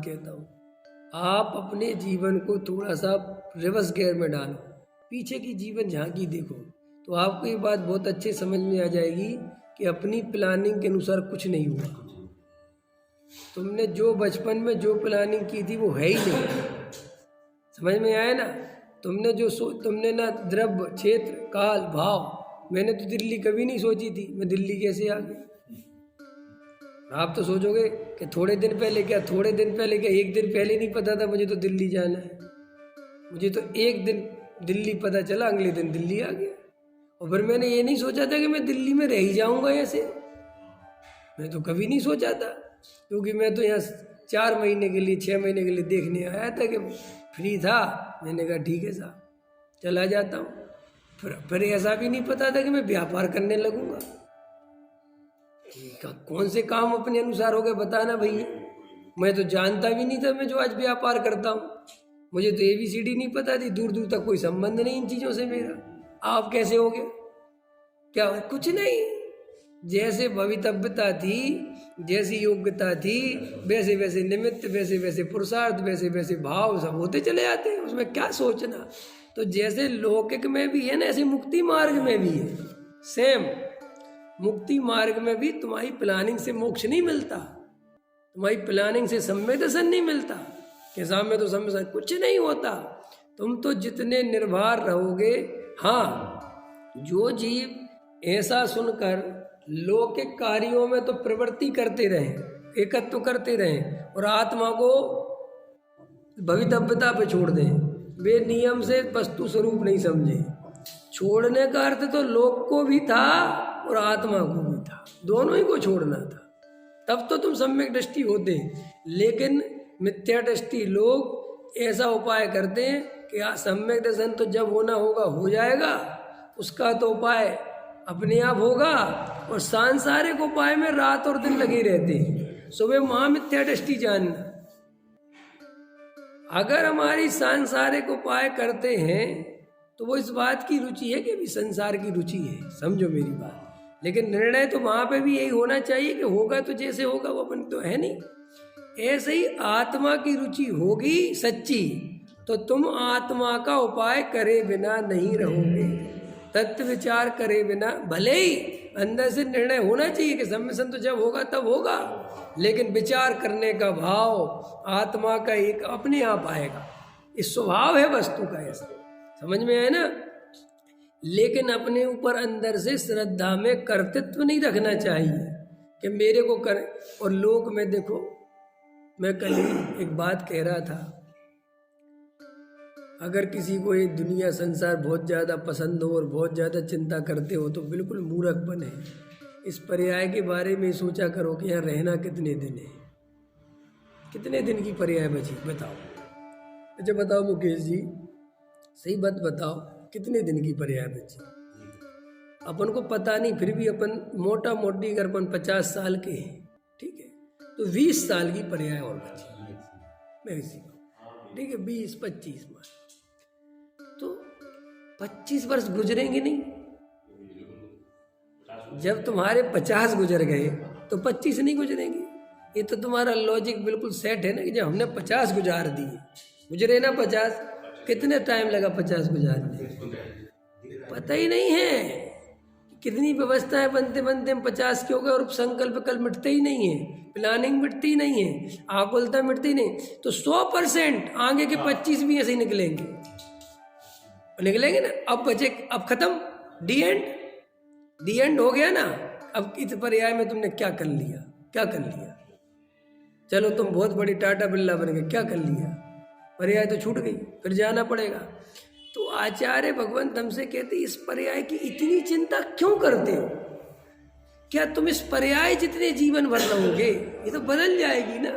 कहता हूँ, आप अपने जीवन को थोड़ा सा रिवर्स गियर में डालो, पीछे की जीवन झांकी देखो, तो आपको ये बात बहुत अच्छे समझ में आ जाएगी कि अपनी प्लानिंग के अनुसार कुछ नहीं हुआ। तुमने जो बचपन में जो प्लानिंग की थी वो है ही नहीं। समझ में आया ना? तुमने ना द्रव्य, क्षेत्र, काल, भाव, मैंने तो दिल्ली कभी नहीं सोची थी, मैं दिल्ली कैसे आ गई? आप तो सोचोगे कि थोड़े दिन पहले क्या, एक दिन पहले नहीं पता था मुझे तो दिल्ली जाना है। मुझे तो एक दिन दिल्ली पता चला, अगले दिन दिल्ली आ गया। और फिर मैंने ये नहीं सोचा था कि मैं दिल्ली में रह ही जाऊंगा ऐसे, मैं तो कभी नहीं सोचा था, क्योंकि मैं तो यहाँ 4 महीने के लिए, 6 महीने के लिए देखने आया था कि फ्री था। मैंने कहा ठीक है साहब, चला जाता हूँ। फिर ऐसा भी नहीं पता था कि मैं व्यापार करने लगूंगा। कौन से काम अपने अनुसार हो गए बताना भैया? मैं तो जानता भी नहीं था मैं जो आज व्यापार करता हूँ। मुझे तो ABCD नहीं पता थी, दूर दूर तक कोई संबंध नहीं इन चीज़ों से मेरा। आप कैसे हो गए? क्या कुछ नहीं, जैसे भवितव्यता थी, जैसी योग्यता थी, वैसे वैसे निमित्त, वैसे वैसे पुरुषार्थ, वैसे वैसे भाव सब होते चले जाते हैं। उसमें क्या सोचना। तो जैसे लौकिक में भी है ना, ऐसे मुक्ति मार्ग में भी है सेम। मुक्ति मार्ग में भी तुम्हारी प्लानिंग से मोक्ष नहीं मिलता, तुम्हारी प्लानिंग से सम्यक दर्शन नहीं मिलता। के सामने तो सम्यक कुछ नहीं होता। तुम तो जितने निर्भर रहोगे। हाँ, जो जीव ऐसा सुनकर लौकिक कार्यों में तो प्रवृत्ति करते रहे, एकत्व करते रहे और आत्मा को भवितव्यता पे छोड़ दें, वे नियम से वस्तु स्वरूप नहीं समझे। छोड़ने का अर्थ तो लोक को भी था और आत्मा को भी था, दोनों ही को छोड़ना था। तब तो तुम सम्यक दृष्टि होते। लेकिन मिथ्या दृष्टि लोग ऐसा उपाय करते हैं कि सम्यक दर्शन तो जब होना होगा हो जाएगा, उसका तो उपाय अपने आप होगा, और सांसारिक उपाय में रात और दिन लगे रहते हैं। सुबह महामिथ्या दृष्टि जानना। अगर हमारी सांसारिक उपाय करते हैं तो वो इस बात की रुचि है कि अभी संसार की रुचि है, समझो मेरी बात। लेकिन निर्णय तो वहां पे भी यही होना चाहिए कि होगा तो जैसे होगा, वो अपन तो है नहीं। ऐसे ही आत्मा की रुचि होगी सच्ची तो तुम आत्मा का उपाय करे बिना नहीं रहोगे, तत्व विचार करे बिना। भले ही अंदर से निर्णय होना चाहिए कि सम्मिशन तो जब होगा तब होगा, लेकिन विचार करने का भाव आत्मा का एक अपने आप आएगा। इस स्वभाव है वस्तु का, ऐसा समझ में आए ना? लेकिन अपने ऊपर अंदर से श्रद्धा में कर्तृत्व नहीं रखना चाहिए कि मेरे को कर। और लोक में देखो, मैं कल ही एक बात कह रहा था, अगर किसी को ये दुनिया संसार बहुत ज़्यादा पसंद हो और बहुत ज़्यादा चिंता करते हो तो बिल्कुल मूर्ख बने। इस पर्याय के बारे में सोचा करो कि यहाँ रहना कितने दिन है, कितने दिन की पर्याय बची बताओ। अच्छा बताओ मुकेश जी, सही बात बताओ, कितने दिन की पर्याय बची? अपन को पता नहीं, फिर भी अपन मोटा मोटी अगर अपन 50 साल के हैं, ठीक है, तो 20 साल की पर्याय और बची। मैं इसी को ठीक है 20-25 माह, तो 25 वर्ष गुजरेंगे नहीं। जब तुम्हारे 50 गुजर गए तो 25 नहीं गुजरेंगे। ये तो तुम्हारा लॉजिक बिल्कुल सेट है ना कि जब हमने 50 गुजार दिए, गुजरे ना 50, कितने टाइम लगा 50 गुजारने? पता ही नहीं है कितनी व्यवस्थाएं बनते बनते हम 50 के हो गए, और संकल्प कल मिटते ही नहीं है, प्लानिंग मिटती नहीं है, आकुलता मिटती नहीं। तो 100% आगे के 25 भी ऐसे ही निकलेंगे ना। अब बचे, अब खत्म, दी एंड हो गया ना। अब इस पर्याय में तुमने क्या कर लिया? चलो तुम बहुत बड़ी टाटा बिरला बन गए, क्या कर लिया? पर्याय तो छूट गई, फिर जाना पड़ेगा। तो आचार्य भगवंत हमसे कहते इस पर्याय की इतनी चिंता क्यों करते हो? क्या तुम इस पर्याय जितने जीवन भर रहोगे, ये तो बदल जाएगी ना।